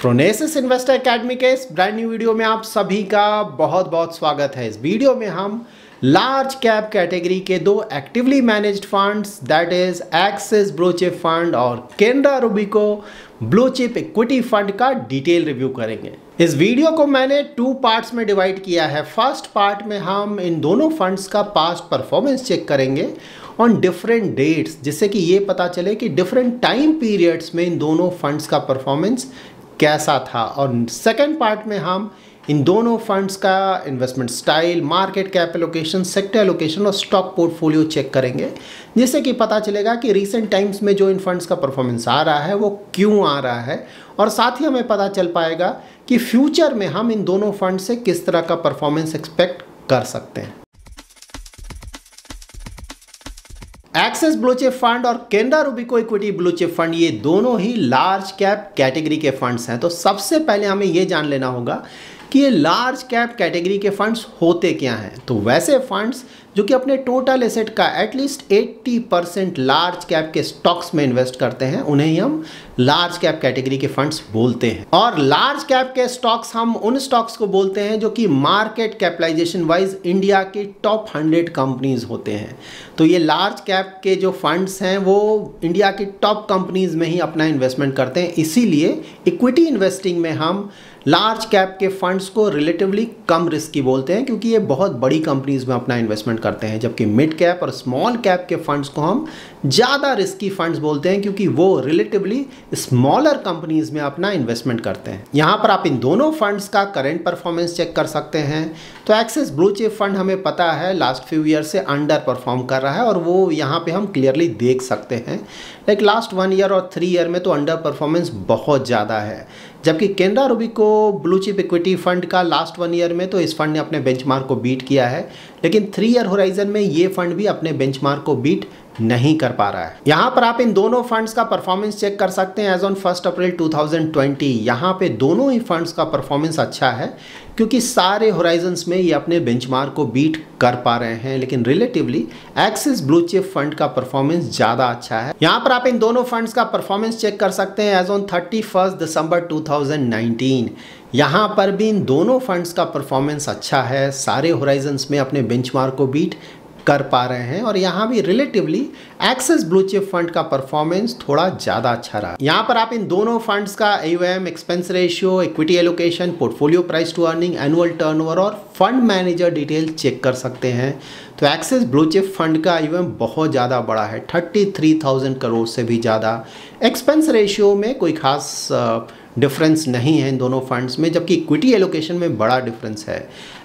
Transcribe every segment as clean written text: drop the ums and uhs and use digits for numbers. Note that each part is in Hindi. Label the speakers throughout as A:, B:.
A: प्रोनेसिस इन्वेस्टर एकेडमी के इस ब्रांड न्यू वीडियो में आप सभी का बहुत बहुत स्वागत है। इस वीडियो में हम लार्ज कैप कैटेगरी के दो actively managed funds that is Axis blue chip fund और Canara Robeco blue chip equity fund का डिटेल रिव्यू करेंगे। इस वीडियो को मैंने 2 पार्ट्स में डिवाइड किया है। फर्स्ट पार्ट में हम इन दोनों फंड्स का पास्ट परफॉर्मेंस चेक करेंगे ऑन डिफरेंट डेट्स, जिससे कि ये पता चले कि डिफरेंट टाइम पीरियड्स में इन दोनों फंड्स का परफॉर्मेंस कैसा था। और सेकंड पार्ट में हम इन दोनों फंड्स का investment style, market cap allocation, sector allocation और स्टॉक पोर्टफोलियो चेक करेंगे, जिससे कि पता चलेगा कि रीसेंट टाइम्स में जो इन फंड्स का परफॉर्मेंस आ रहा है वो क्यों आ रहा है। और साथ ही हमें पता चल पाएगा कि फ्यूचर में हम इन दोनों फंड से किस तरह का परफॉर्मेंस एक्सपेक्ट कर सकते हैं। एक्सिस ब्लू चिप फंड और Canara Robeco equity blue chip fund ये दोनों ही लार्ज कैप कैटेगरी के फंड्स हैं। तो सबसे पहले हमें ये जान लेना होगा कि ये लार्ज कैप कैटेगरी के फंड्स होते क्या हैं। तो वैसे फंड्स जो कि अपने टोटल एसेट का एटलीस्ट 80% लार्ज कैप के स्टॉक्स में इन्वेस्ट करते हैं, उन्हें ही हम लार्ज कैप कैटेगरी के फंड्स बोलते हैं। और लार्ज कैप के स्टॉक्स हम उन स्टॉक्स को बोलते हैं जो कि मार्केट कैपिटलाइजेशन वाइज इंडिया की टॉप 100 कंपनीज होते हैं। तो ये लार्ज कैप के जो फंड्स हैं वो इंडिया की टॉप कंपनीज में ही अपना इन्वेस्टमेंट करते हैं। इसीलिए इक्विटी इन्वेस्टिंग में हम लार्ज कैप के फंड्स को रिलेटिवली कम रिस्की बोलते हैं, क्योंकि ये बहुत बड़ी कंपनीज में अपना इन्वेस्टमेंट करते हैं। जबकि मिड कैप और स्मॉल कैप के फंड्स को हम ज़्यादा रिस्की फंड्स बोलते हैं, क्योंकि वो रिलेटिवली स्मॉलर कंपनीज में अपना इन्वेस्टमेंट करते हैं। यहाँ पर आप इन दोनों फंड्स का करेंट परफॉर्मेंस चेक कर सकते हैं। तो एक्सिस ब्लू चिप फंड हमें पता है लास्ट फ्यू ईयर से अंडर परफॉर्म कर रहा है, और वो यहाँ पे हम क्लियरली देख सकते हैं। लाइक लास्ट 1 ईयर और 3 ईयर में तो अंडर परफॉर्मेंस बहुत ज़्यादा है। जबकि Canara Robeco blue chip equity fund का लास्ट 1 ईयर में तो इस फंड ने अपने बेंचमार्क को बीट किया है, लेकिन 3 ईयर होराइजन में ये फंड भी अपने बेंचमार्क को बीट नहीं कर पा रहा है। यहाँ पर आप इन दोनों फंड्स का परफॉर्मेंस चेक कर सकते हैं एज ऑन 1 अप्रैल 2020। यहाँ पे दोनों ही फंड्स का परफॉर्मेंस अच्छा है, क्योंकि सारे होराइजन्स में ये अपने बेंचमार्क को बीट कर पा रहे हैं। लेकिन relatively axis blue chip fund का परफॉर्मेंस ज़्यादा अच्छा है। यहाँ पर आप इन दोनों फंड्स का परफॉर्मेंस चेक कर सकते हैं एज ऑन 31 दिसंबर 2019। यहाँ पर भी इन दोनों फंड्स का परफॉर्मेंस अच्छा है, सारे होराइजन्स में अपने बेंचमार्क को बीट कर पा रहे हैं। और यहाँ भी relatively axis blue chip fund का परफॉर्मेंस थोड़ा ज़्यादा अच्छा रहा। यहाँ पर आप इन दोनों फंड्स का AUM, expense ratio, equity allocation, portfolio price to earning, annual turnover और फंड मैनेजर डिटेल चेक कर सकते हैं। तो एक्सिस ब्लू चिप फंड का AUM बहुत ज़्यादा बड़ा है, 33,000 करोड़ से भी ज़्यादा। एक्सपेंस रेशियो में कोई खास डिफरेंस नहीं है इन दोनों फंड्स में, जबकि इक्विटी एलोकेशन में बड़ा डिफरेंस है।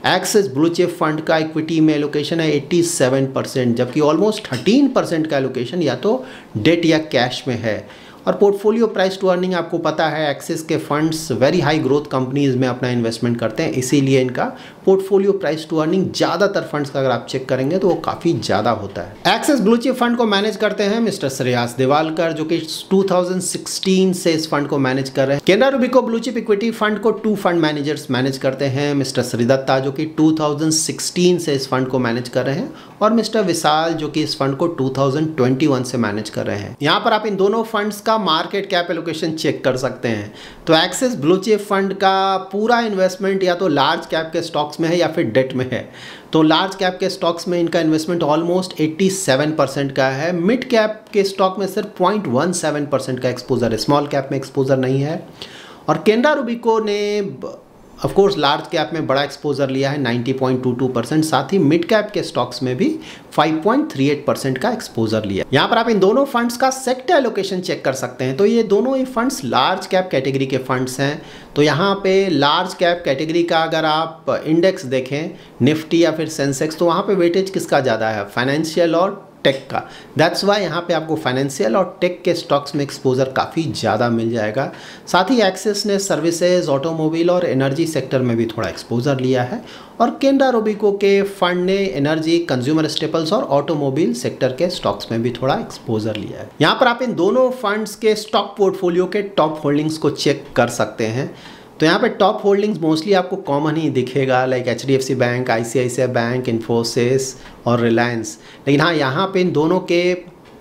A: एक्सिस ब्लू चिप फंड का इक्विटी में एलोकेशन है 87%, जबकि ऑलमोस्ट 13% का एलोकेशन या तो डेट या कैश में है। और पोर्टफोलियो प्राइस टू अर्निंग आपको पता है, एक्सिस के funds very high growth companies में अपना इन्वेस्टमेंट करते हैं, इसीलिए इनका पोर्टफोलियो प्राइस टू अर्निंग ज़्यादातर फंड्स का अगर आप चेक करेंगे तो वो काफ़ी ज़्यादा होता है। एक्सिस ब्लू चिप फंड को मैनेज करते हैं मिस्टर श्रेयास देवालकर, जो कि 2016 से इस फंड को मैनेज कर रहे हैं। Canara Robeco blue chip equity fund को 2 फंड मैनेजर्स मैनेज करते हैं, मिस्टर श्रीदत्ता जो कि 2016 से इस फंड को मैनेज कर रहे हैं, और मिस्टर विशाल जो कि इस फंड को 2021 से मैनेज कर रहे हैं। यहाँ पर आप इन दोनों फंड्स का मार्केट कैप एलोकेशन चेक कर सकते हैं। तो एक्सिस ब्लू चिप फंड का पूरा इन्वेस्टमेंट या तो लार्ज कैप के स्टॉक्स में है या फिर डेट में है। तो लार्ज कैप के स्टॉक्स में इनका इन्वेस्टमेंट ऑलमोस्ट 87% का है। मिड कैप के स्टॉक में सिर्फ 0.17% का एक्सपोजर है, स्मॉल कैप में एक्सपोजर नहीं है। और कैनरा रूबिको ने ऑफ कोर्स लार्ज कैप में बड़ा एक्सपोजर लिया है 90.22%, साथ ही मिड कैप के स्टॉक्स में भी 5.38% का एक्सपोजर लिया। यहाँ पर आप इन दोनों फंड्स का सेक्टर एलोकेशन चेक कर सकते हैं। तो ये दोनों ही फंड्स लार्ज कैप कैटेगरी के फंड्स हैं। तो यहाँ पे लार्ज कैप कैटेगरी का अगर आप इंडेक्स देखें, निफ्टी या फिर सेंसेक्स, तो वहाँ पे वेटेज किसका ज़्यादा है, फाइनेंशियल और टेक का। दैट्स वाई यहाँ पे आपको फाइनेंशियल और टेक के स्टॉक्स में एक्सपोजर काफ़ी ज़्यादा मिल जाएगा। साथ ही एक्सिस ने सर्विसेज, ऑटोमोबाइल और एनर्जी सेक्टर में भी थोड़ा एक्सपोजर लिया है, और कैनरा रूबिको के फंड ने एनर्जी, कंज्यूमर स्टेपल्स और ऑटोमोबाइल सेक्टर के स्टॉक्स में भी थोड़ा एक्सपोजर लिया है। यहाँ पर आप इन दोनों फंड्स के स्टॉक पोर्टफोलियो के टॉप होल्डिंग्स को चेक कर सकते हैं। तो यहाँ पे टॉप होल्डिंग्स मोस्टली आपको कॉमन ही दिखेगा, like HDFC bank, ICICI bank, Infosys और रिलायंस। लेकिन हाँ, यहाँ पे इन दोनों के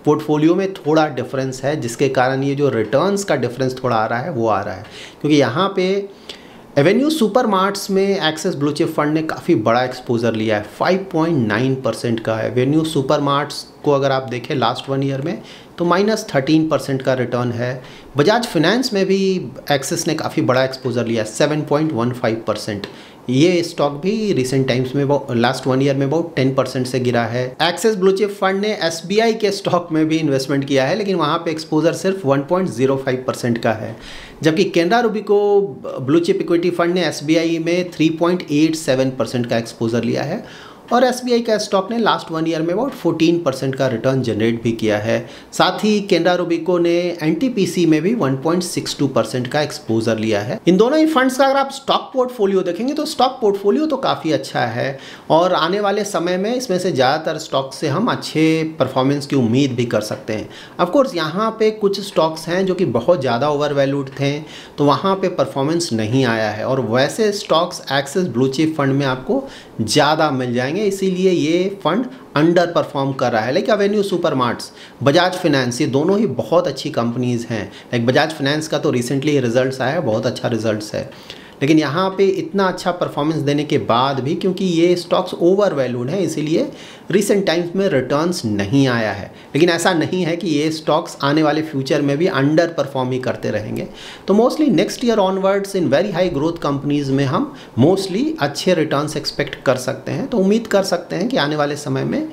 A: पोर्टफोलियो में थोड़ा डिफरेंस है, जिसके कारण ये जो रिटर्न्स का डिफरेंस थोड़ा आ रहा है वो आ रहा है, क्योंकि यहाँ पे एवेन्यू सुपरमार्ट्स में एक्सिस ब्लू चिप फंड ने काफ़ी बड़ा एक्सपोजर लिया है, 5.9% का है। एवेन्यू सुपरमार्ट्स को अगर आप देखें लास्ट 1 ईयर में तो -13% का रिटर्न है। बजाज फाइनेंस में भी एक्सिस ने काफ़ी बड़ा एक्सपोजर लिया है, 7.15%। ये स्टॉक भी रिसेंट टाइम्स में लास्ट 1 ईयर में बहुत 10% से गिरा है। एक्सिस ब्लू चिप फंड ने SBI के स्टॉक में भी इन्वेस्टमेंट किया है, लेकिन वहाँ पे एक्सपोजर सिर्फ 1.05% का है, जबकि Canara Robeco blue chip equity fund ने SBI में 3.87% का एक्सपोजर लिया है, और SBI का स्टॉक ने लास्ट 1 ईयर में अबाउट 14% का रिटर्न जनरेट भी किया है। साथ ही कैनरा रूबिको ने NTPC में भी 1.62% का एक्सपोजर लिया है। इन दोनों ही फंड्स का अगर आप स्टॉक पोर्टफोलियो देखेंगे तो स्टॉक पोर्टफोलियो तो काफ़ी अच्छा है, और आने वाले समय में इसमें से ज़्यादातर स्टॉक से हम अच्छे परफॉर्मेंस की उम्मीद भी कर सकते हैं। ऑफकोर्स यहाँ पे कुछ स्टॉक्स हैं जो कि बहुत ज़्यादा ओवर वैल्यूड थे, तो वहाँ पे परफॉर्मेंस नहीं आया है, और वैसे stocks axis blue chip fund में आपको ज़्यादा मिल जाएंगे, इसीलिए ये फंड अंडर परफॉर्म कर रहा है। Like Avenue Supermarts, Bajaj finance, ये दोनों ही बहुत अच्छी कंपनीज़ हैं। लाइक बजाज फाइनेंस का तो रिसेंटली रिजल्ट्स आया है, बहुत अच्छा रिजल्ट्स है, लेकिन यहाँ पे इतना अच्छा परफॉर्मेंस देने के बाद भी क्योंकि ये स्टॉक्स ओवर वैल्यूड हैं, इसीलिए रिसेंट टाइम्स में रिटर्न्स नहीं आया है। लेकिन ऐसा नहीं है कि ये स्टॉक्स आने वाले फ्यूचर में भी अंडर परफॉर्म ही करते रहेंगे। तो mostly next year onwards in very high growth companies में हम मोस्टली अच्छे रिटर्न्स एक्सपेक्ट कर सकते हैं। तो उम्मीद कर सकते हैं कि आने वाले समय में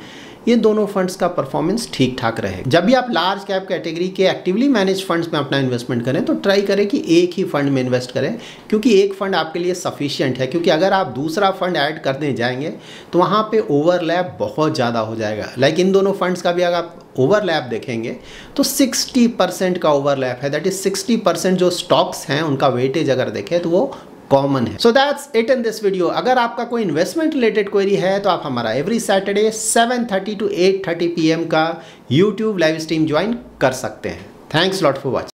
A: ये दोनों फंड्स का परफॉर्मेंस ठीक ठाक रहे। जब भी आप लार्ज कैप कैटेगरी के एक्टिवली मैनेज फंड्स में अपना इन्वेस्टमेंट करें तो ट्राई करें कि एक ही फंड में इन्वेस्ट करें, क्योंकि एक फंड आपके लिए सफिशिएंट है। क्योंकि अगर आप दूसरा फंड ऐड करने जाएंगे तो वहाँ पे ओवरलैप बहुत ज़्यादा हो जाएगा। लाइक इन दोनों फंड्स का भी अगर आप ओवरलैप देखेंगे तो 60% का ओवरलैप है। दैट इज 60% जो स्टॉक्स हैं उनका वेटेज अगर देखें तो वो कॉमन है। So that's it in this video. अगर आपका कोई इन्वेस्टमेंट रिलेटेड क्वेरी है तो आप हमारा एवरी सैटरडे 7:30 to 8:30 PM का YouTube लाइव स्ट्रीम ज्वाइन कर सकते हैं। Thanks lot for watching.